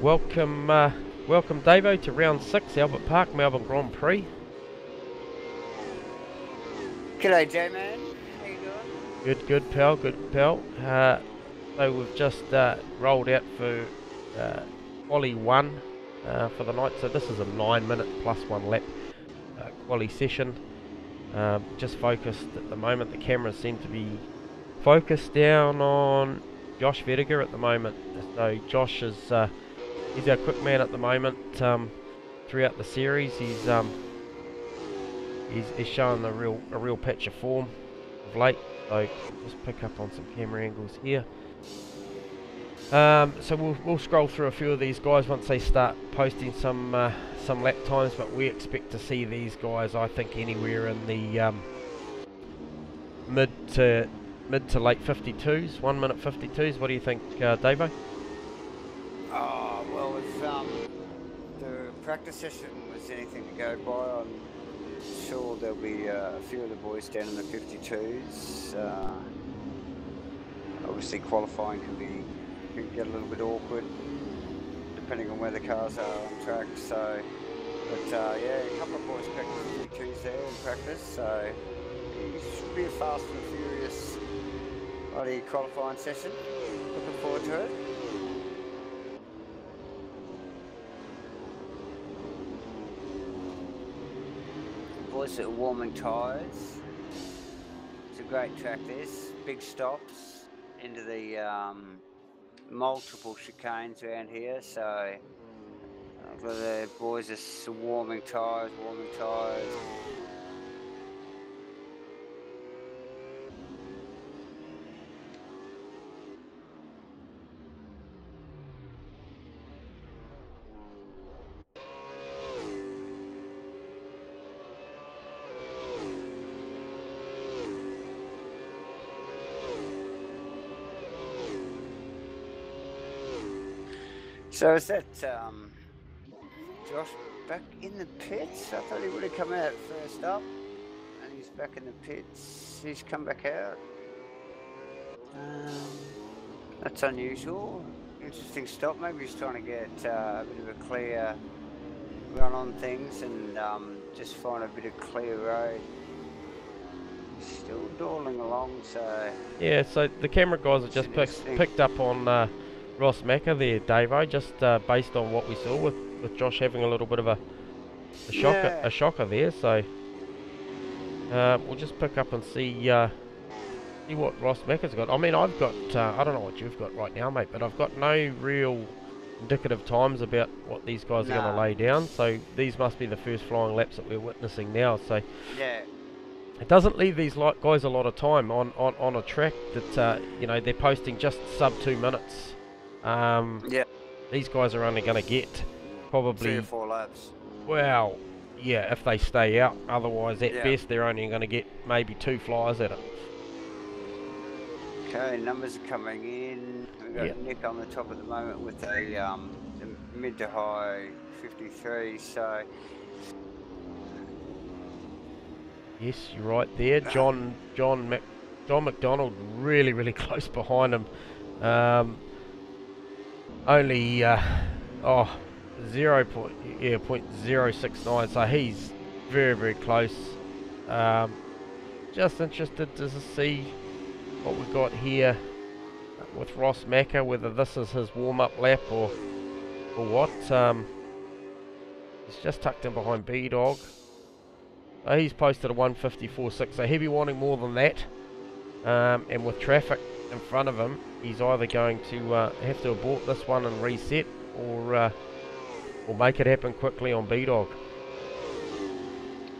Welcome, welcome Davo to round 6, Albert Park, Melbourne Grand Prix. G'day, J-Man. How you doing? Good pal, good pal. So we've just rolled out for quali 1 for the night. So this is a 9-minute plus 1 lap quali session. Just focused at the moment. The cameras seem to be focused down on Josh Vediger at the moment. So Josh is he's our quick man at the moment. Throughout the series, he's showing a real patch of form of late. So just pick up on some camera angles here. So we'll scroll through a few of these guys once they start posting some lap times, but we expect to see these guys, I think, anywhere in the mid to late 52s, 1 minute 52s. What do you think, Davo? Oh, well, if the practice session was anything to go by, I'm sure there'll be a few of the boys down in the 52s. Obviously, qualifying can get a little bit awkward depending on where the cars are on track. So, but yeah, a couple of boys picked the 52s there in practice. So it should be a fast and furious qualifying session. Looking forward to it. Boys that are warming tyres. It's a great track, this. Big stops into the multiple chicanes around here, so the boys are warming tyres. So is that Josh back in the pits? I thought he would have come out first up, and he's back in the pits. He's come back out. That's unusual. Interesting stop. Maybe he's trying to get a bit of a clear run on things and just find a bit of clear road. He's still dawdling along, so... Yeah, so the camera guys have just picked up on Ross Macca there, Davo, just based on what we saw with Josh having a little bit of a shocker there. So we'll just pick up and see what Ross Macca's got. I mean, I've got I don't know what you've got right now, mate, but I've got no real indicative times about what these guys are going to lay down. So these must be the first flying laps that we're witnessing now. So yeah. It doesn't leave these guys a lot of time on a track that you know, they're posting just sub 2 minutes. Yeah. These guys are only going to get probably 3 or 4 laps. Well, yeah, if they stay out. Otherwise, at best, they're only going to get maybe 2 flyers at it. Okay, numbers are coming in. We've got Nick on the top at the moment with a mid to high 53. So yes, you're right there. John McDonald really close behind him. Only 0.069, so he's very close. Just interested to see what we've got here with Ross Macca, whether this is his warm-up lap or what. He's just tucked in behind B-Dog. So he's posted a 154.6, so he'll be wanting more than that. And with traffic in front of him, he's either going to have to abort this one and reset, or make it happen quickly on B-Dog.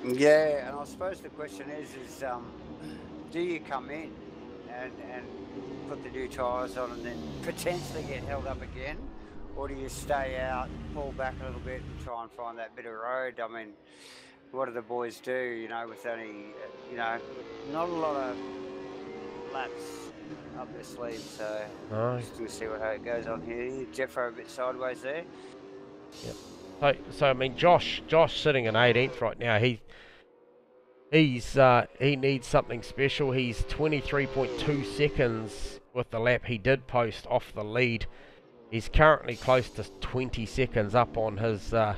Yeah, and I suppose the question is do you come in and put the new tyres on and then potentially get held up again, or do you stay out, pull back a little bit and try and find that bit of road? I mean, what do the boys do, you know, with only, you know, not a lot of laps up their sleeve, so just to see how it goes on here. Jeffro a bit sideways there. Yep. So I mean, Josh sitting in 18th right now. He needs something special. He's 23.2 seconds with the lap he did post off the lead. He's currently close to 20 seconds up on his, I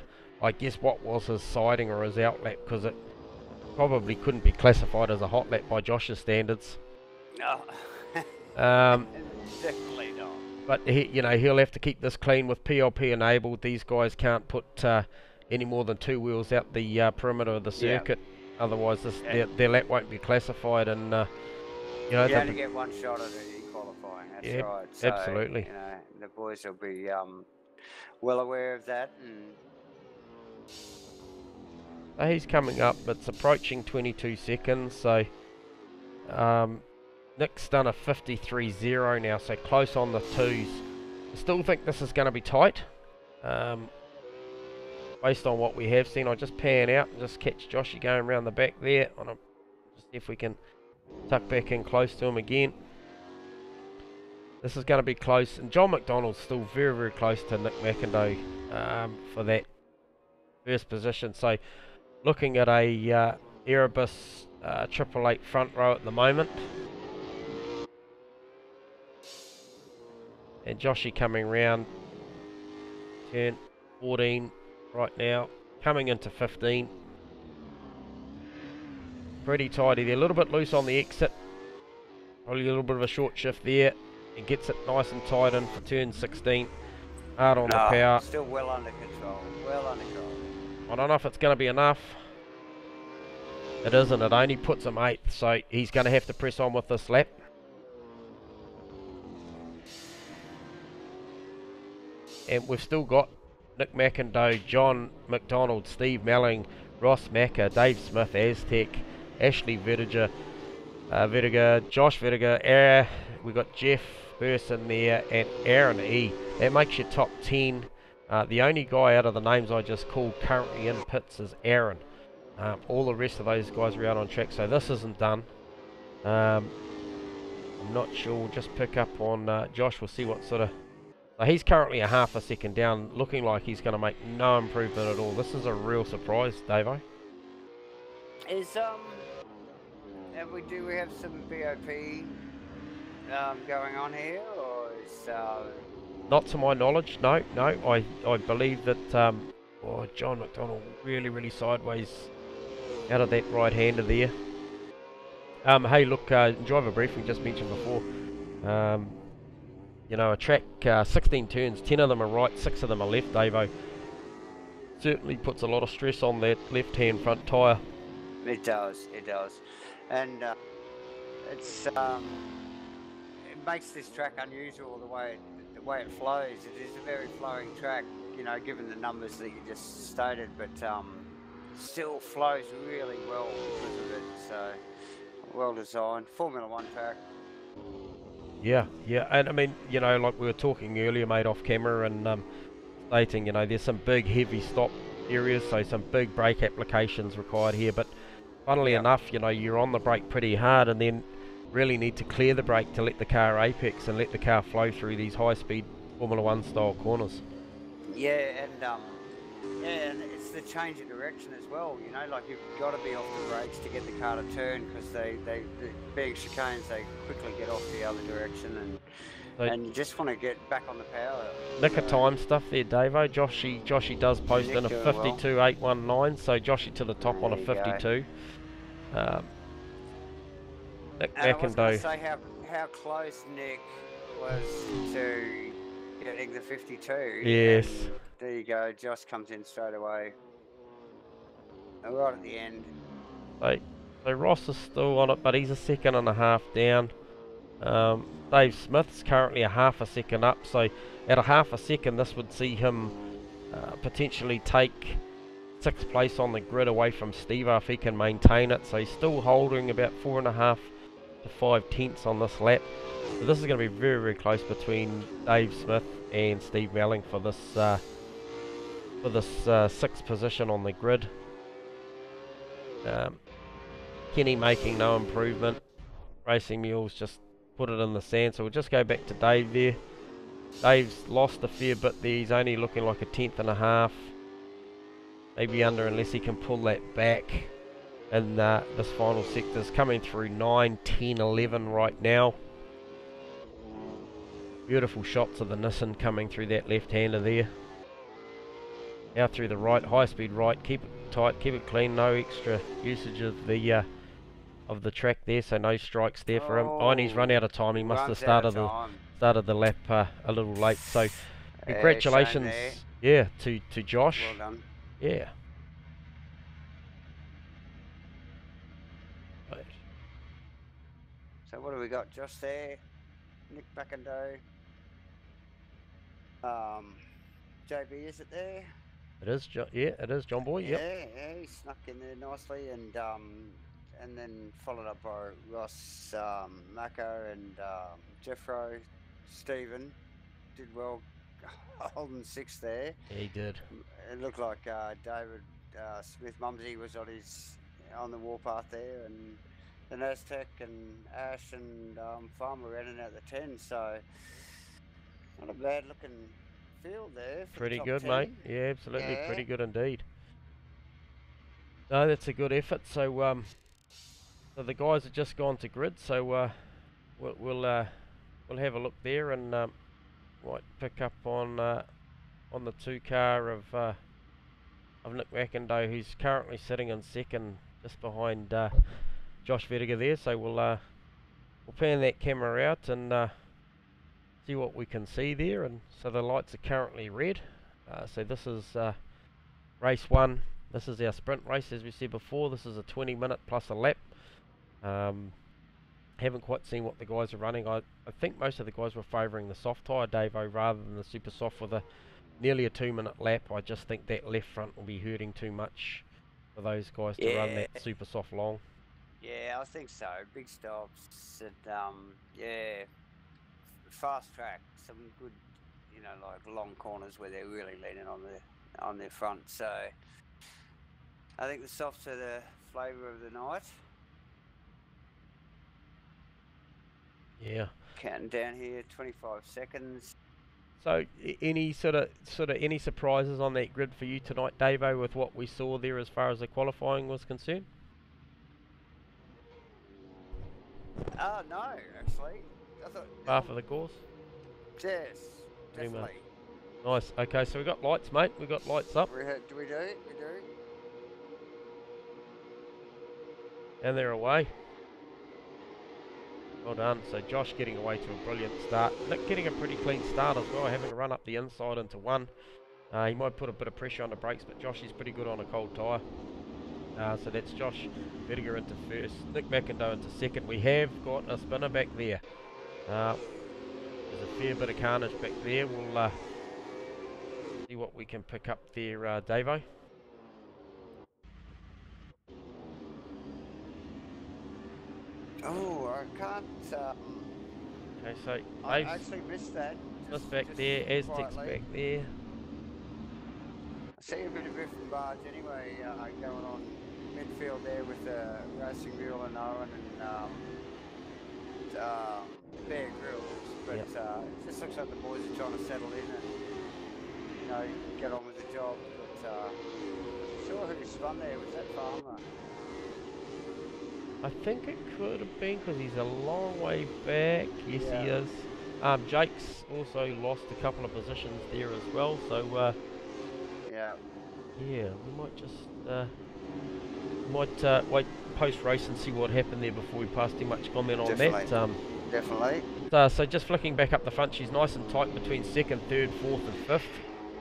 guess what was his siding or his outlap, because it probably couldn't be classified as a hot lap by Josh's standards. No. Definitely not. But he'll have to keep this clean with PLP enabled. These guys can't put any more than 2 wheels out the perimeter of the circuit. Yeah. Otherwise, their lap won't be classified. And you only get one shot at it in qualifying. That's right. So, absolutely. The boys will be well aware of that. And he's coming up. It's approaching 22 seconds. So Nick's done a 53.0 now, so close on the 2s. I still think this is going to be tight. Based on what we have seen, I'll just pan out and just catch Joshy going around the back there. Just see if we can tuck back in close to him again. This is going to be close, and John McDonald's still very, very close to Nick McIndoe for that first position. So looking at a Erebus 888 front row at the moment. And Joshy coming round, turn 14 right now, coming into 15. Pretty tidy there, a little bit loose on the exit. Probably a little bit of a short shift there. And gets it nice and tight in for turn 16. Hard on the power. Still well under control, well under control. I don't know if it's going to be enough. It isn't, it only puts him 8th, so he's going to have to press on with this lap. And we've still got Nick McIndoe, John McDonald, Steve Melling, Ross Macca, Dave Smith, Aztec, Ashley Vertiger, Josh Vertiger, we've got Jeff Burson there, and Aaron E. That makes your top 10. The only guy out of the names I just called currently in pits is Aaron. All the rest of those guys are out on track, so this isn't done. I'm not sure, we'll just pick up on Josh, we'll see what sort of... he's currently a half a second down, looking like he's going to make no improvement at all. This is a real surprise, Davo. Do we have some BOP going on here, or is... Not to my knowledge, no. I believe that John McDonald really sideways out of that right-hander there. Hey, look, driver briefing just mentioned before. A track, 16 turns, 10 of them are right, 6 of them are left, Davo. Certainly puts a lot of stress on that left-hand front tyre. It does. And it makes this track unusual the way it flows. It is a very flowing track, given the numbers that you just stated, but still flows really well because of it. So, well designed. Formula 1 track. Yeah, and I mean, like we were talking earlier, mate, off camera, and stating, there's some big heavy stop areas, so some big brake applications required here, but funnily enough, you're on the brake pretty hard and then really need to clear the brake to let the car apex and let the car flow through these high-speed Formula 1 style corners. Yeah, and it's the change of direction as well, like you've got to be off the brakes to get the car to turn, because they being chicanes, they quickly get off the other direction, and you just want to get back on the power. Nick of time stuff there, Davo. Joshy does post in a 52.819, so Joshy to the top on a 52. Nick McIndoe. I was going to say how close Nick was to getting the 52. Yes. There you go. Josh comes in straight away. Right at the end. So Ross is still on it, but he's a second and a half down. Dave Smith's currently a half a second up, so at a half a second this would see him potentially take 6th place on the grid away from Steve if he can maintain it. So he's still holding about 4.5 to 5 tenths on this lap. So this is going to be very, very close between Dave Smith and Steve Melling for this 6th position on the grid. Kenny making no improvement. Racing Mules just put it in the sand, so we'll just go back to Dave there. Dave's lost a fair bit there. He's only looking like a 10.5, maybe under, unless he can pull that back. And this final sector's coming through 9, 10, 11 right now. Beautiful shots of the Nissan coming through that left-hander there. Out through the right, high speed right, keep it tight, keep it clean, no extra usage of the track there, so no strikes there for him. Oh, and he's run out of time. He must have started the lap a little late. So congratulations, yeah, to Josh. Well done. Yeah. Right. So what do we got? Josh there, Nick Backendo, JB, is it there? It is, yeah, it is, John Boy. Yep. Yeah, he snuck in there nicely, and then followed up by Ross, Mako, and Jeffro, Stephen did well, holding 6th there. Yeah, he did. It looked like David Smith Mumsy was on the warpath there, and the Aztec and Ash and Farmer ran in at the 10, so not a bad looking field there. Pretty good, 10. Mate. Yeah, absolutely, yeah. Pretty good indeed. No, that's a good effort. So, so the guys have just gone to grid. So we'll have a look there, and might pick up on the 2 car of Nick Mackendo, who's currently sitting in 2nd, just behind Josh Vediger there. So we'll pan that camera out and see what we can see there. And so the lights are currently red. So this is race 1. This is our sprint race, as we said before. This is a 20-minute plus a lap. Haven't quite seen what the guys are running. I think most of the guys were favouring the soft tyre, Davo, rather than the super soft with nearly a 2-minute lap. I just think that left front will be hurting too much for those guys to run that super soft long. Yeah, I think so. Big stops and yeah, fast track. Some good, like long corners where they're really leaning on their front. So I think the softs are the flavour of the night. Yeah. Counting down here, 25 seconds. So, any sort of any surprises on that grid for you tonight, Davo, with what we saw there as far as the qualifying was concerned? No, actually. I thought half of the course. Yes, definitely. Nice. Okay, so we got lights, mate. We got lights up. Do we do? We do. And they're away. Well done. So Josh getting away to a brilliant start. Nick getting a pretty clean start as well, having to run up the inside into 1. He might put a bit of pressure on the brakes, but Josh is pretty good on a cold tyre. So that's Josh Vediger into 1st, Nick Mackendo into 2nd. We have got a spinner back there. There's a fair bit of carnage back there. We'll see what we can pick up there, Davo. Oh, I can't. Okay, so I actually missed that. Just back there, Aztec's back there. I see a bit of Griffin Barge anyway, going on midfield there with Racing Mule and Owen and Bear Grylls. But it just looks like the boys are trying to settle in and get on with the job. But sure who spun there was that Farmer. I think it could have been because he's a long way back. Yes, he is. Jake's also lost a couple of positions there as well. So yeah, we might just wait post race and see what happened there before we pass too much comment on that. Definitely. So just flicking back up the front, she's nice and tight between 2nd, 3rd, 4th, and 5th.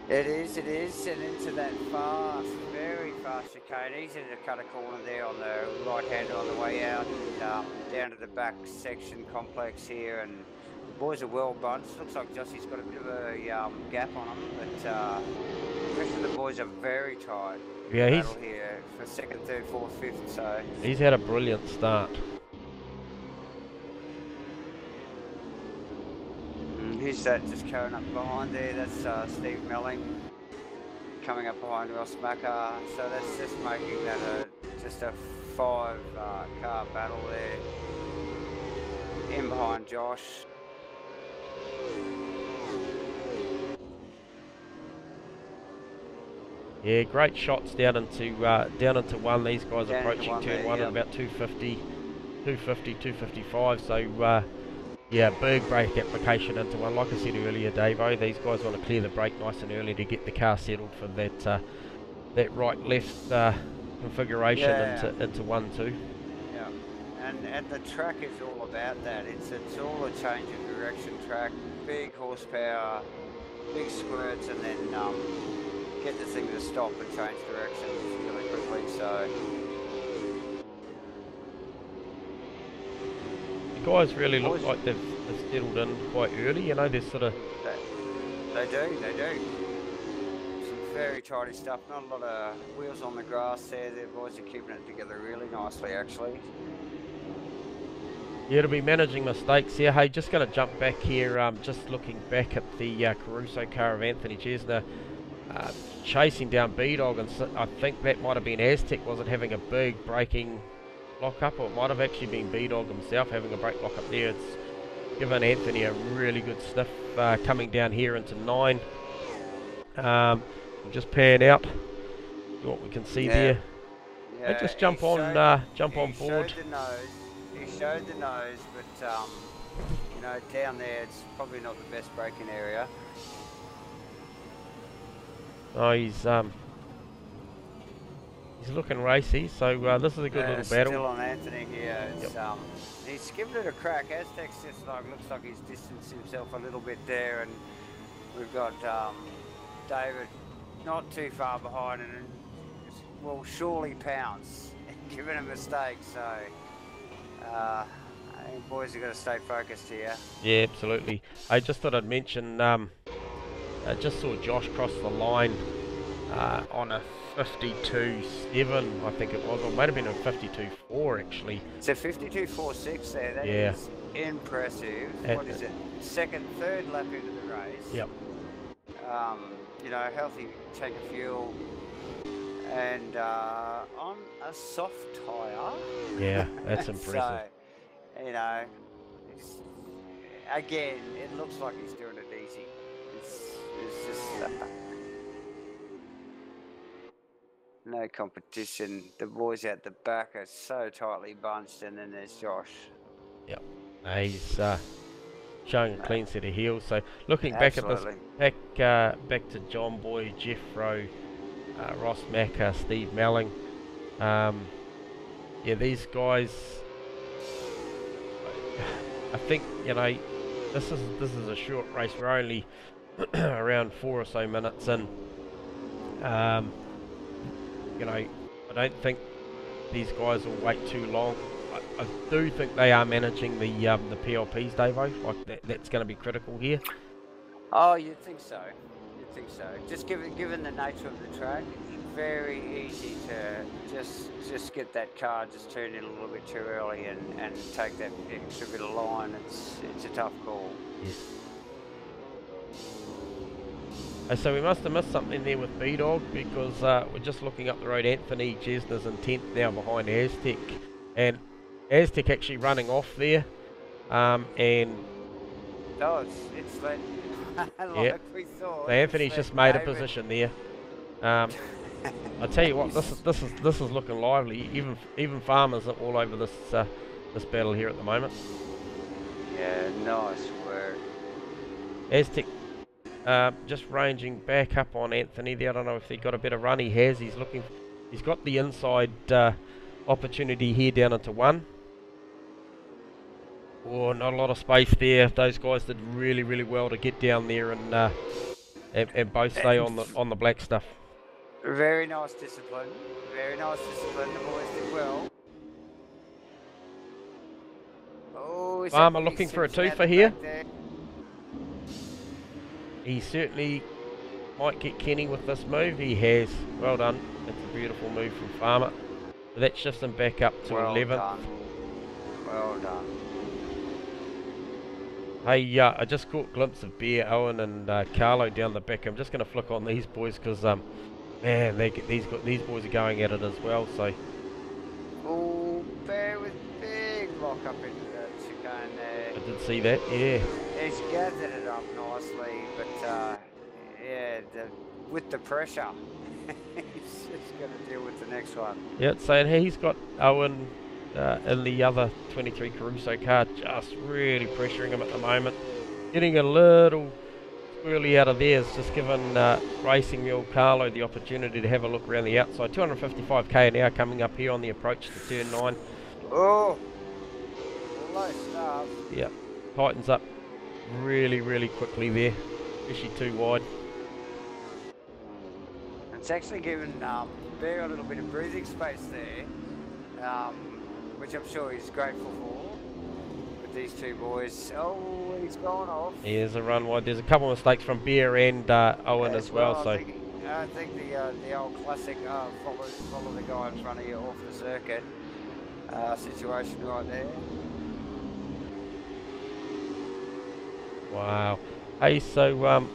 It is, and into that very fast chicane. Easy to cut a corner there on the right-hander on the way out, and down to the back section complex here, and the boys are well bunched. Looks like Jossie's got a bit of a gap on them, but the rest of the boys are very tight. Yeah, he's here for 2nd, 3rd, 4th, 5th. So he's had a brilliant start. Who's that just carrying up behind there? That's Steve Melling coming up behind Ross Macker. So that's just making that just a 5-car battle there. In behind Josh. Yeah, great shots down into 1. These guys approaching turn 1 at about 250, 255. So Yeah, big brake application into one. Like I said earlier, Davo, these guys want to clear the brake nice and early to get the car settled for that right-left configuration Yeah. into 1-2. Yeah. And the track is all about that. It's all a change of direction track, big horsepower, big squirts, and then get the thing to stop and change directions really quickly. So the guys really look like they've settled in quite early. You know, they're sort of. They do. Some very tidy stuff. Not a lot of wheels on the grass there. The boys are keeping it together really nicely, actually. Yeah, to be managing mistakes here. Hey, just going to jump back here. Just looking back at the Caruso car of Anthony Chesner. Chasing down B-Dog, and so I think that might have been Aztec, was it, having a big braking lock-up, or it might have actually been B-Dog himself having a brake lock-up there. It's given Anthony a really good sniff coming down here into 9. We'll just pan out, see what we can see there. Yeah, Hey, just jump on board. He showed the nose, but you know, down there it's probably not the best braking area. Oh, he's looking racy, so this is a good little battle. Still on Anthony here. It's, he's given it a crack. Aztec's just looks like he's distanced himself a little bit there, and we've got David not too far behind, and will surely pounce, given a mistake. So I think boys have got to stay focused here. Yeah, absolutely. I just thought I'd mention. I just saw Josh cross the line on a 52.7, I think it was, or it might have been a 52.4 actually. It's a 52.46 there. That is impressive. What is it? Third lap into the race. Yep. You know, healthy tank of fuel, and on a soft tyre. Yeah, that's impressive. So, you know, again, it looks like he's doing it easy. It's just no competition. The boys out the back are so tightly bunched, and then there's Josh. Yep. He's showing a clean set of heels. So looking back at this, back to John Boy, Jeff Rowe, Ross Macca, Steve Melling. Yeah, these guys. I think, you know, this is a short race. We're only around 4 or so minutes in. You know, I don't think these guys will wait too long. I do think they are managing the PLPs, Davo. Like that's going to be critical here. Oh, you'd think so. You'd think so. Just given the nature of the track, it's very easy to just get that car just turned in a little bit too early and take that extra bit of line. It's a tough call. Yes. So we must have missed something there with B-Dog, because we're just looking up the road. Anthony Chesner's in 10th now behind Aztec, and Aztec actually running off there, and oh, it's like we thought. So Anthony's just made a position there. I tell you what, this is looking lively. Even farmers are all over this battle here at the moment. Yeah, nice work. Aztec just ranging back up on Anthony there. I don't know if he got a better run. He has. He's got the inside opportunity here down into 1. Oh, not a lot of space there. Those guys did really, really well to get down there and both stay on the black stuff. Very nice discipline. Very nice discipline. The boys did well. Oh, Farmer looking for a twofer here. He certainly might get Kenny with this move. He has. Well done. That's a beautiful move from Farmer. So that shifts him back up to 11th. Well done. Hey, I just caught a glimpse of Bear, Owen and Carlo down the back. I'm just going to flick on these boys because, man, these boys are going at it as well. So. Oh, Bear with big lock up into that chicane there. I did see that, yeah. He's gathered it up nicely, but yeah, with the pressure, he's just going to deal with the next one. Yeah, so he's got Owen in the other 23 Caruso car, just really pressuring him at the moment. Getting a little squirrely out of there has just given Racing Mule Carlo the opportunity to have a look around the outside. 255k an hour coming up here on the approach to turn 9. Oh, low stuff. Yeah, tightens up really quickly there, especially too wide. It's actually given Bear a little bit of breathing space there, which I'm sure he's grateful for with these two boys. Oh, he's gone off. Here's a run wide. There's a couple of mistakes from Bear and Owen as well. I think the old classic follow the guy in front of you off the circuit situation right there. Wow. Hey, so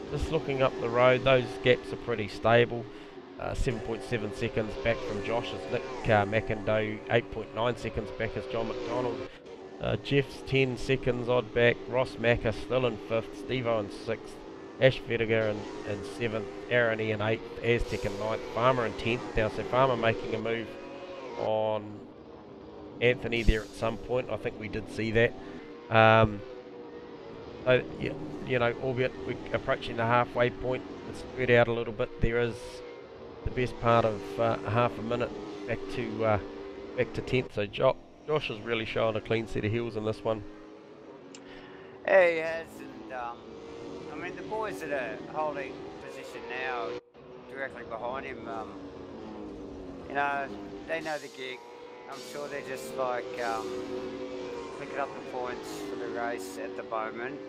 just looking up the road, those gaps are pretty stable. 7.7 seconds back from Josh is Nick McIndoe, 8.9 seconds back is John McDonald. Jeff's 10 seconds odd back, Ross Macca still in 5th, Steve-O in 6th, Ash Vediger in 7th, Aaron E in 8th, Aztec in 9th, Farmer in 10th now, so Farmer making a move on Anthony there at some point. I think we did see that. So, yeah, you know, albeit we're approaching the halfway point, it's spread out a little bit. There is the best part of half a minute back to 10th. So Josh has really shown a clean set of heels in this one. Yeah, he has, and I mean the boys that are holding position now, directly behind him, you know, they know the gig. I'm sure they're just like picking up the points for the race at the moment,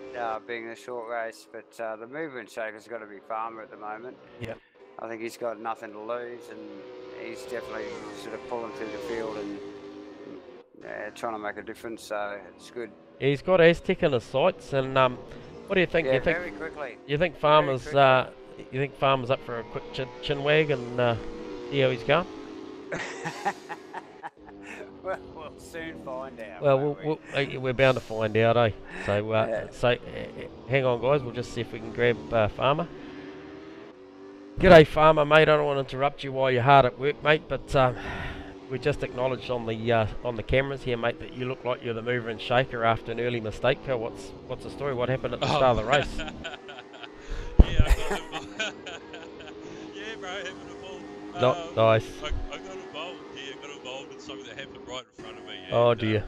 being a short race. But the movement shaker's got to be Farmer at the moment. Yeah. I think he's got nothing to lose, and he's definitely sort of pulling through the field and trying to make a difference. So it's good. Yeah, he's got Aztec in his sights, and what do you think? Yeah, you think very quickly. You think Farmer's up for a quick chin wag and see how he's going? Well, we'll soon find out. Well, we're bound to find out, eh? So, hang on, guys. We'll just see if we can grab Farmer. G'day, Farmer, mate. I don't want to interrupt you while you're hard at work, mate. But we just acknowledged on the cameras here, mate, that you look like you're the mover and shaker after an early mistake. Pal, what's the story? What happened at the start of the race? Yeah, yeah, bro, having a ball. Nice. I got involved. Yeah, got involved in something that happened right in front of me. And, oh dear.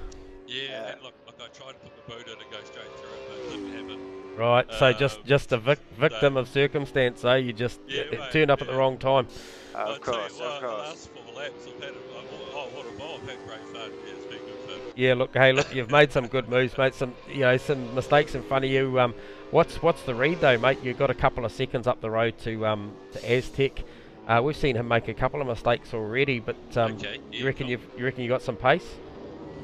Yeah, and look, I tried to put the boot in and go straight through it, but it didn't happen. Right, so just a victim of circumstance, eh? You just turned up at the wrong time. Of course, of course. The last 4 laps I've had, what a ball! I've had great fun. Yeah, it's been good fun. Yeah, look, you've made some good moves, mate. Some mistakes in front of you. What's the read though, mate? You've got a couple of seconds up the road to Aztec. We've seen him make a couple of mistakes already, but you reckon you got some pace?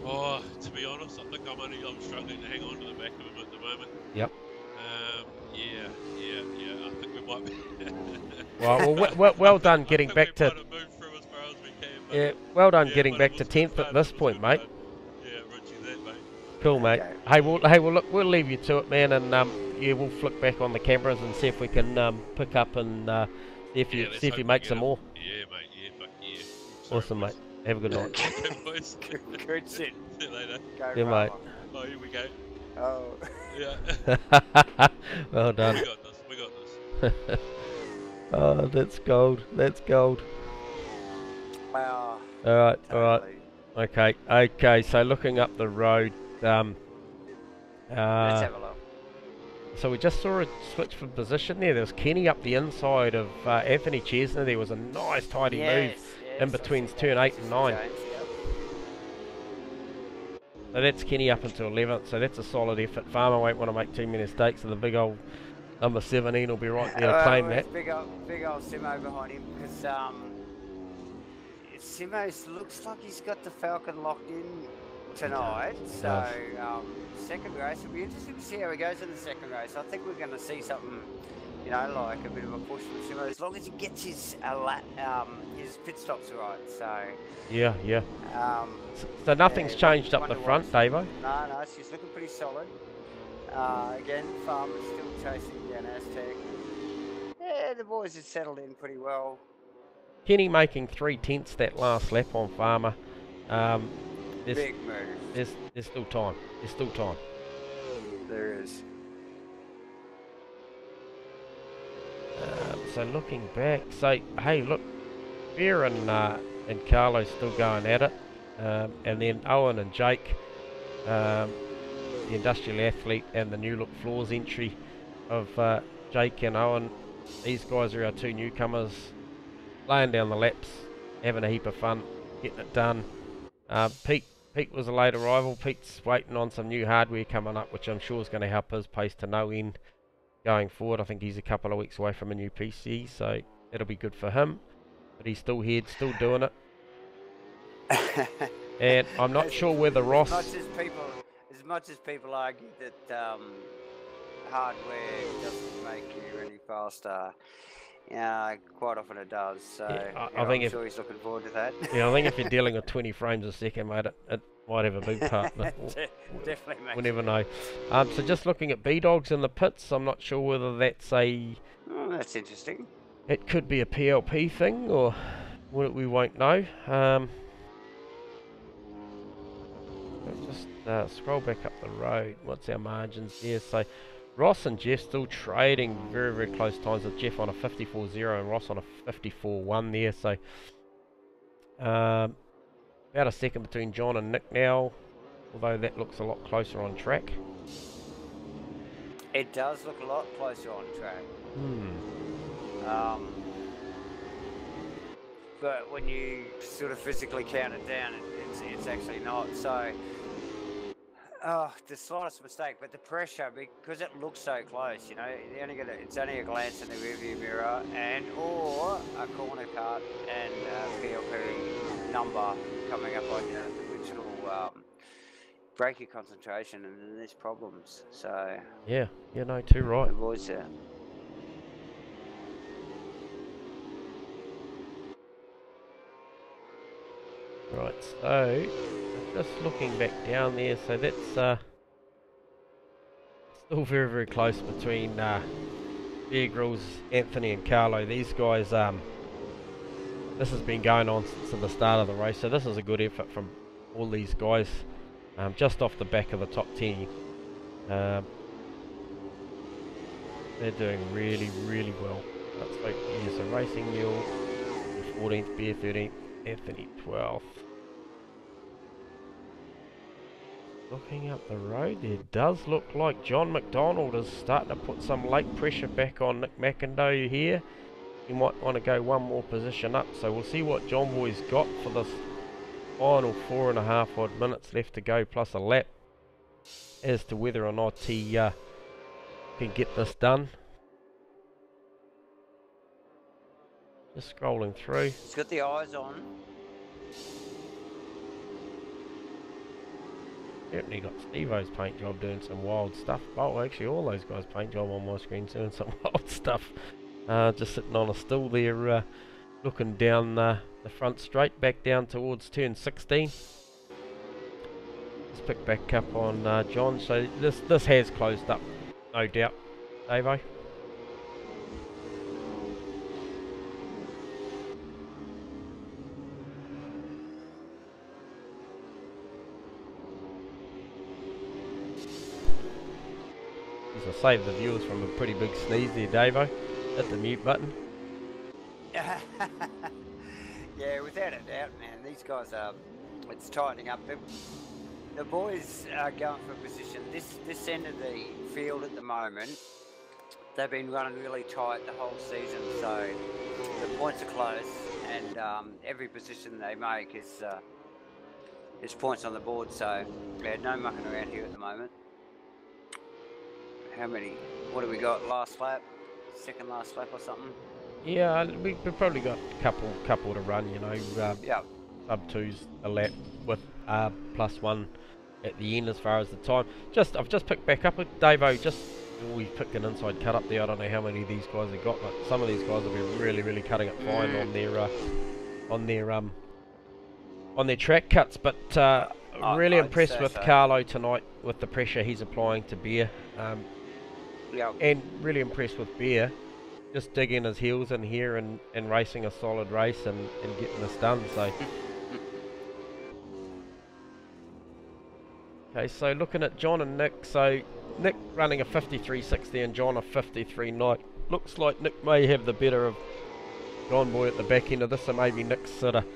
Oh, to be honest, I think I'm struggling to hang on to the back of him at the moment. Yep. Yeah. I think we might be. well done getting back to. Well done getting back to 10th at this point, mate. Yeah, Richie, that, mate. Cool, mate. Hey, look, we'll leave you to it, man, and we'll flick back on the cameras and see if we can pick up and see if you make some more. Yeah, mate. Yeah, fuck yeah. Sorry, awesome, boys. Mate. Have a good night. Good shit. See you later. Yeah, mate. Oh, here we go. Oh. Yeah. Well done. We got this. Oh, that's gold. That's gold. Wow. All right. Okay. So looking up the road. Let's have a look. So we just saw a switch for position there. There was Kenny up the inside of Anthony Chesner. There was a nice tidy move in between turn 8 and 9. So that's Kenny up until 11th. So that's a solid effort. Farmer won't want to make too many mistakes, and the big old number 17 will be right there to claim that. Big old Simo behind him, because Simo looks like he's got the Falcon locked in tonight. So second race, it'll be interesting to see how he goes in the second race. I think we're going to see something, you know, like a bit of a push from Simo, as long as he gets his pit stops right. So yeah. So nothing's changed up the front, Davo? No, she's looking pretty solid. Again, Farmer's still chasing down Aztec. Yeah, the boys have settled in pretty well. Kenny making 3/10 that last lap on Farmer. There's, Big move. there's still time. There's still time. There is. So looking back, so hey, look, Bear and Carlo's still going at it, and then Owen and Jake, the industrial athlete, and the new look floors entry of Jake and Owen. These guys are our two newcomers, laying down the laps, having a heap of fun, getting it done. Pete was a late arrival. Pete's waiting on some new hardware coming up, which I'm sure is going to help his pace to no end going forward. I think he's a couple of weeks away from a new PC, so it'll be good for him. But he's still here, still doing it. And I'm not sure whether Ross... As much as people argue that hardware doesn't make you any faster, yeah, quite often it does. So yeah, I'm sure he's looking forward to that. Yeah, I think if you're dealing with 20 frames a second, mate, it might have a big part. Definitely, mate. We'll never know. So just looking at B-Dogs in the pits, I'm not sure whether that's a... Oh, that's interesting. It could be a PLP thing, or we won't know. Just scroll back up the road. What's our margins here? So Ross and Jeff still trading very, very close times, with Jeff on a 54.0 and Ross on a 54.1 there. So about a second between John and Nick now, although that looks a lot closer on track. It does look a lot closer on track. But when you sort of physically count it down, it's actually not. So, the slightest mistake, but the pressure, because it looks so close, you know, it's only a glance in the rearview mirror or a corner cut and PLP number coming up on the original braking concentration, and then there's problems. So yeah, no, too right. Avoids that. Right, so just looking back down there, so that's still very, very close between Bear Grylls, Anthony and Carlo. These guys, this has been going on since the start of the race, so this is a good effort from all these guys, just off the back of the top 10. They're doing really, really well. So here's a racing mule, 14th, Bear 13th, Anthony 12th. Looking up the road, it does look like John McDonald is starting to put some late pressure back on Nick McIndoe here. He might want to go one more position up, so we'll see what John Boy's got for this final 4.5 odd minutes left to go, plus a lap, as to whether or not he can get this done. Just scrolling through. He's got the eyes on. Certainly got Steve-O's paint job doing some wild stuff. Oh, actually all those guys' paint job on my screen doing some wild stuff. Just sitting on a stool there, looking down the front straight, back down towards turn 16. Let's pick back up on John. So this has closed up, no doubt, Davo. I saved the viewers from a pretty big sneeze there, Davo. Hit the mute button. Yeah, without a doubt, man. These guys are, it's tightening up. The boys are going for position. This end of the field at the moment, they've been running really tight the whole season, so the points are close, and every position they make is points on the board, so yeah, no mucking around here at the moment. How many? What have we got? Last lap? Second last lap or something? Yeah, we've probably got a couple to run, you know. Yeah. Sub 2's a lap with +1 at the end as far as the time. I've just picked back up with Davo. We picked an inside cut up there. I don't know how many of these guys have got, but some of these guys have been really, really cutting it fine on their track cuts. But really impressed with Carlo tonight with the pressure he's applying to Bear. And really impressed with Bear, just digging his heels in here and racing a solid race and getting this done. So Okay, so looking at John and Nick, so Nick running a 53.60 and John a 53.9. Looks like Nick may have the better of John Boy at the back end of this, so maybe Nick's sort of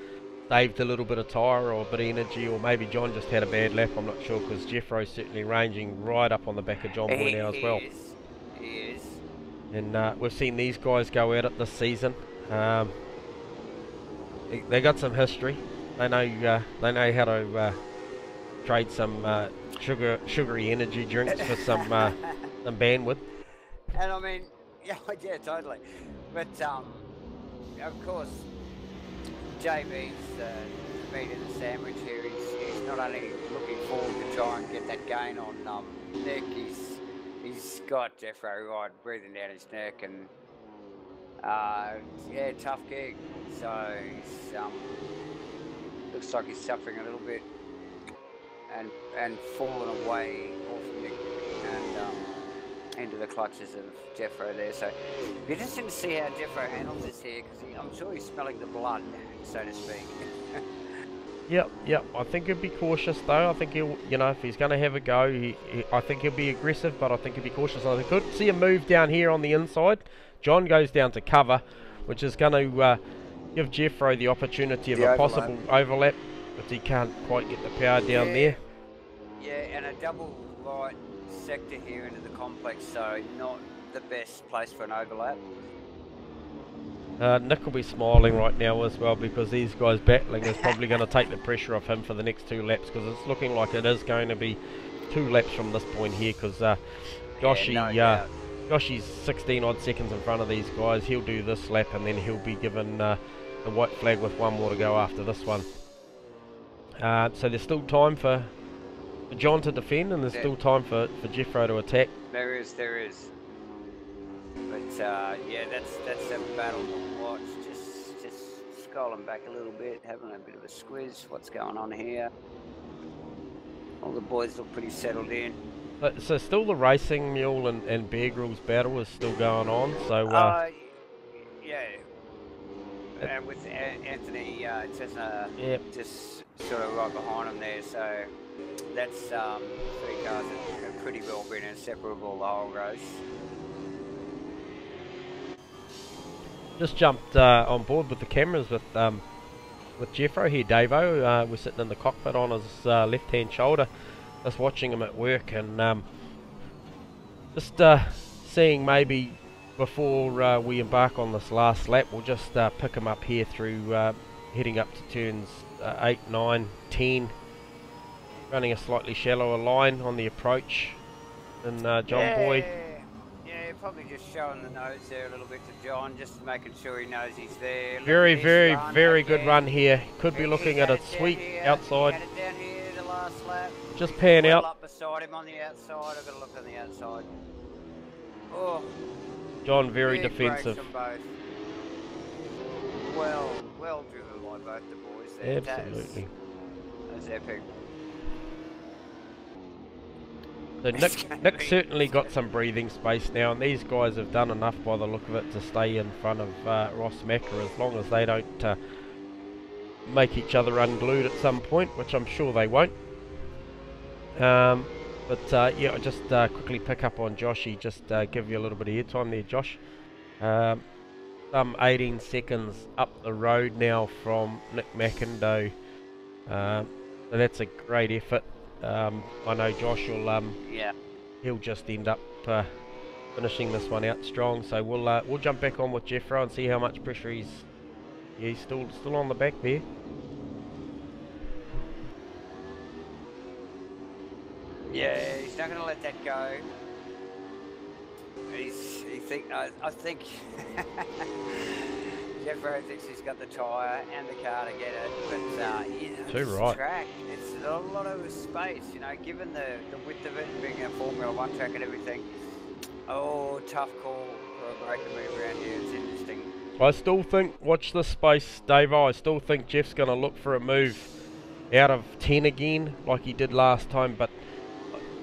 saved a little bit of tyre or a bit of energy, or maybe John just had a bad lap, I'm not sure, because Jeffro's certainly ranging right up on the back of John Boy now as well. He is. And we've seen these guys go at it this season. They got some history. They know how to trade some sugary energy drinks for some bandwidth. And I mean, yeah, totally. But of course, JB's meat in the sandwich here. He's not only looking forward to try and get that gain on Nick. He's got Jeffro right breathing down his neck, and yeah, tough gig. So he's looks like he's suffering a little bit and fallen away off Nick and into the clutches of Jeffro there. So it'll be interesting to see how Jeffro handles this here, because I'm sure he's smelling the blood, so to speak. Yep. I think he'll be cautious though. I think he'll, if he's going to have a go, I think he'll be aggressive, but I think he'll be cautious. I could see a move down here on the inside. John goes down to cover, which is going to give Jeffro the opportunity of a possible overlap, if he can't quite get the power down there. Yeah, and a double right sector here into the complex, so not the best place for an overlap. Nick will be smiling right now as well, because these guys battling is probably going to take the pressure off him for the next 2 laps, because it's looking like it is going to be 2 laps from this point here, because Joshy's 16 odd seconds in front of these guys. He'll do this lap and then he'll be given the white flag with 1 more to go after this one. So there's still time for John to defend, and there's still time for Jeffro to attack. There is. But yeah, that's a battle to watch. Just scrolling back a little bit, having a bit of a squiz. What's going on here? All the boys look pretty settled in. So still the Racing Mule and Bear Grylls battle is still going on. So yeah, and with Anthony Chesna just sort of right behind him there. So that's 3 cars that have pretty well been inseparable the whole race. Just jumped on board with the cameras with Jeffro here, Davo. We're sitting in the cockpit on his left-hand shoulder, just watching him at work, and just seeing maybe before we embark on this last lap, we'll just pick him up here through heading up to turns 8, 9, 10, running a slightly shallower line on the approach, and John Boy. Yeah, probably just showing the nose there a little bit to John, just making sure he knows he's there. Very good run here. Could be looking at a sweet outside. Had it down here, the last lap. Just pan out. Up beside him on the outside. I've got to look on the outside. Oh, John very defensive. Well driven by both the boys there. Absolutely. That's epic. So Nick certainly got some breathing space now, and these guys have done enough by the look of it to stay in front of Ross Macca, as long as they don't make each other unglued at some point, which I'm sure they won't. But yeah, I'll just quickly pick up on Joshy, just give you a little bit of airtime there, Josh. Some 18 seconds up the road now from Nick McIndoe. So that's a great effort. I know Josh will he'll just end up finishing this one out strong. So we'll jump back on with Jeffro and see how much pressure he's still on the back there. Yeah, he's not going to let that go. I think Jeffro thinks he's got the tyre and the car to get it, but Too right. Track, it's a lot of space, given the width of it and being a Formula 1 track and everything. Oh, tough call for a breaker move around here. It's interesting. I still think, watch this space, Dave. I still think Jeff's going to look for a move out of 10 again, like he did last time, but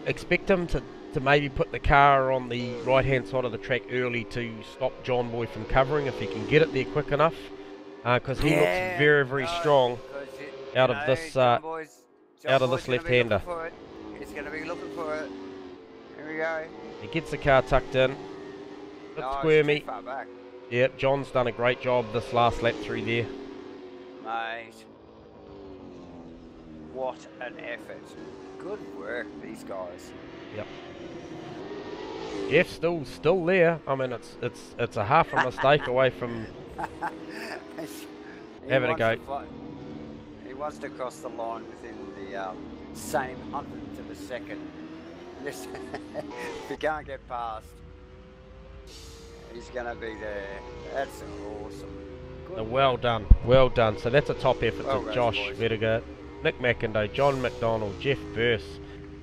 expect him to maybe put the car on the right hand side of the track early to stop John Boy from covering, if he can get it there quick enough, because he looks very strong out of this left-hander. He's going to be looking for it. Here we go. He gets the car tucked in. Bit No, squirmy. it's too far back. Yep, John's done a great job this last lap through there. Mate. What an effort. Good work, these guys. Yep. Jeff's still there. I mean, it's a half a mistake away from having a go. He wants to cross the line within the same hundredth of a second. If he can't get past, he's going to be there. That's awesome. Good. Well done, well done. So that's a top effort Well to done, Josh boys. Vettiger, Nick McIndoe, John McDonald, Jeff Burse,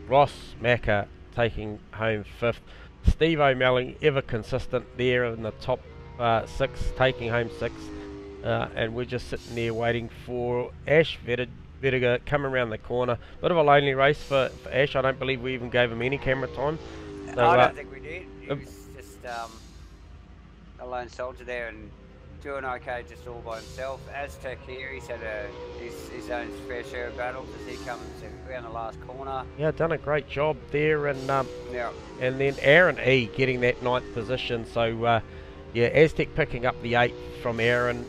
Ross Macca taking home 5th. Steve O'Malley, ever consistent there in the top 6, taking home 6th. And we're just sitting there waiting for Ash Vettiger coming around the corner. Bit of a lonely race for Ash. I don't believe we even gave him any camera time. So, I don't think we did. He was just a lone soldier there and doing okay just all by himself. Aztec here, he's had his own fair share of battles as he comes around the last corner. Yeah, done a great job there, and Yeah. and then Aaron E getting that 9th position. So yeah, Aztec picking up the 8th from Aaron.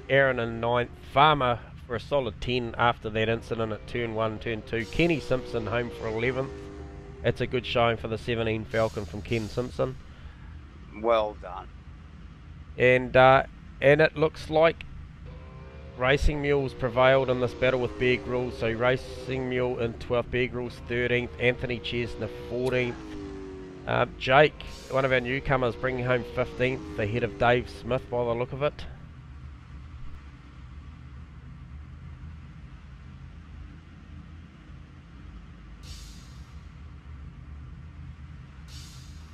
Aaron in 9th. Farmer for a solid 10 after that incident at turn 1, turn 2. Kenny Simpson home for 11th. That's a good showing for the 17 Falcon from Ken Simpson. Well done. And it looks like Racing Mule's prevailed in this battle with Bear Grylls. So Racing Mule in 12th, Bear Grylls 13th, Anthony Chesner 14th. Jake, one of our newcomers, bringing home 15th, ahead of Dave Smith by the look of it.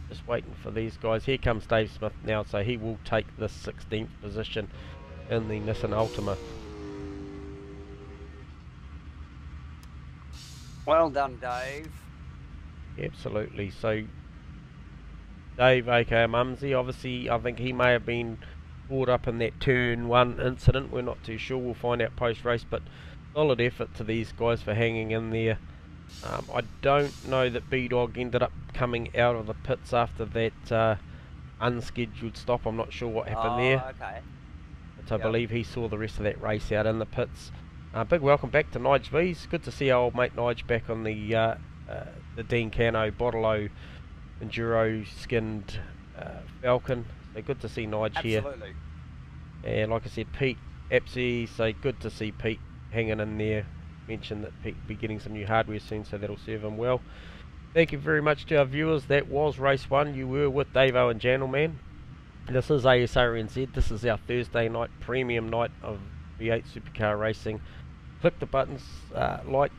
Just waiting for these guys. Here comes Dave Smith now, so he will take the 16th position in the Nissan Altima. Well done, Dave. Absolutely. So Dave, aka Mumsy, obviously I think he may have been caught up in that turn 1 incident. We're not too sure. We'll find out post race, but solid effort to these guys for hanging in there. I don't know that B-Dog ended up coming out of the pits after that unscheduled stop. I'm not sure what happened there. Okay. But I believe he saw the rest of that race out in the pits. Big welcome back to Nige V's. Good to see our old mate Nige back on the Dean Cano Bottle Enduro skinned Falcon. So good to see Nige here. Absolutely. And like I said, Pete Epsy, so good to see Pete hanging in there. Mentioned that Pete will be getting some new hardware soon, so that'll serve him well. Thank you very much to our viewers. That was race 1. You were with Davo and Janelman. This is ASRNZ. This is our Thursday night premium night of V8 Supercar racing. Click the buttons, like,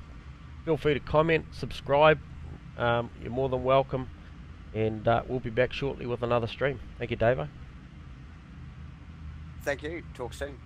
feel free to comment, subscribe. You're more than welcome. And we'll be back shortly with another stream. Thank you, Davo. Thank you. Talk soon.